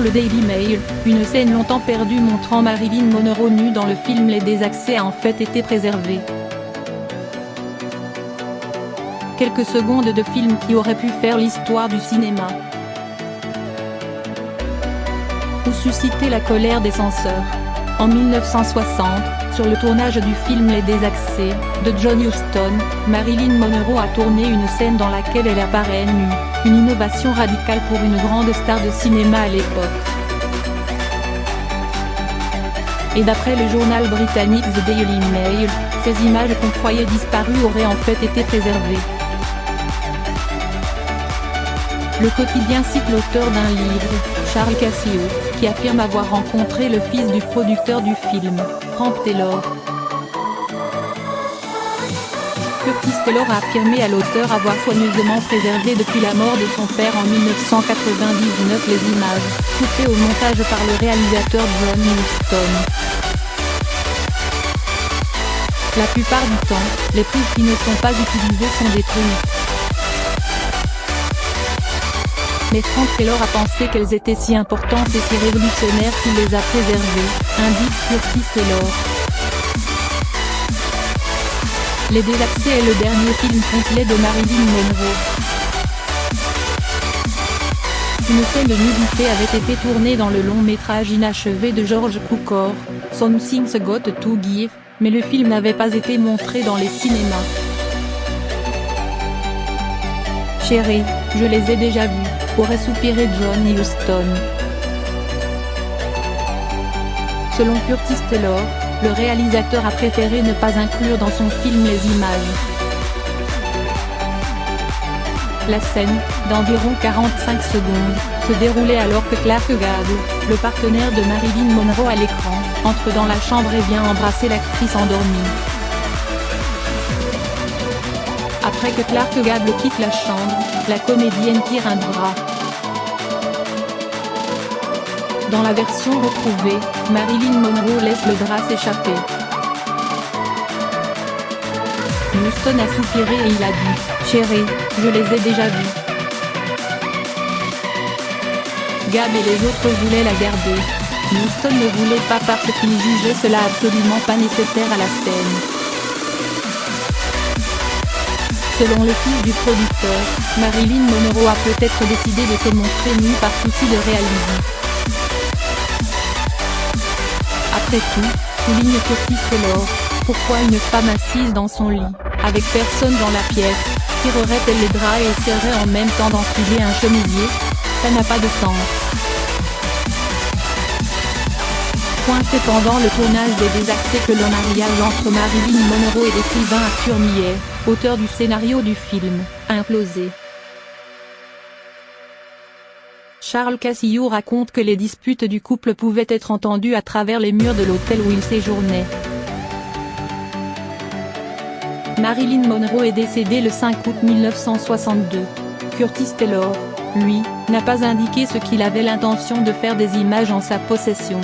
le Daily Mail, une scène longtemps perdue montrant Marilyn Monroe nue dans le film Les Désaxés a en fait été préservée. Quelques secondes de film qui auraient pu faire l'histoire du cinéma. Ou susciter la colère des censeurs. En 1960, sur le tournage du film Les Désaxés, de John Huston, Marilyn Monroe a tourné une scène dans laquelle elle apparaît nue, une innovation radicale pour une grande star de cinéma à l'époque. Et d'après le journal britannique The Daily Mail, ces images qu'on croyait disparues auraient en fait été préservées. Le quotidien cite l'auteur d'un livre, Charles Cassio, qui affirme avoir rencontré le fils du producteur du film, Frank Taylor. Curtis Taylor a affirmé à l'auteur avoir soigneusement préservé depuis la mort de son père en 1999 les images, coupées au montage par le réalisateur John Huston. La plupart du temps, les prises qui ne sont pas utilisées sont détruites. Mais Frank Taylor a pensé qu'elles étaient si importantes et si révolutionnaires qu'il les a préservées, indique Curtis Taylor. Les Désaxés est le dernier film complet de Marilyn Monroe. Une scène de nudité avait été tournée dans le long-métrage inachevé de George Cukor, Something's Got to Give, mais le film n'avait pas été montré dans les cinémas. Chérie, je les ai déjà vus, aurait soupiré John Huston. Selon Curtis Taylor, le réalisateur a préféré ne pas inclure dans son film les images. La scène, d'environ 45 secondes, se déroulait alors que Clark Gable, le partenaire de Marilyn Monroe à l'écran, entre dans la chambre et vient embrasser l'actrice endormie. Après que Clark Gable quitte la chambre, la comédienne tire un drap. Dans la version retrouvée, Marilyn Monroe laisse le drap s'échapper. Huston a soupiré et il a dit « Chérie, je les ai déjà vus ». Gable et les autres voulaient la garder. Huston ne voulait pas parce qu'il jugeait cela absolument pas nécessaire à la scène. Selon le fils du producteur, Marilyn Monroe a peut-être décidé de se montrer nue par souci de réalisme. Après tout, souligne Curtis Taylor, pourquoi une femme assise dans son lit, avec personne dans la pièce, tirerait-elle les draps et essaierait en même temps d'enfiler un chemisier? Ça n'a pas de sens. Cependant le tournage des Désaxés que l'on mariage entre Marilyn Monroe et l'écrivain Arthur Millet, auteur du scénario du film, a implosé. Charles Cassio raconte que les disputes du couple pouvaient être entendues à travers les murs de l'hôtel où il séjournait. Marilyn Monroe est décédée le 5 août 1962. Curtis Taylor, lui, n'a pas indiqué ce qu'il avait l'intention de faire des images en sa possession.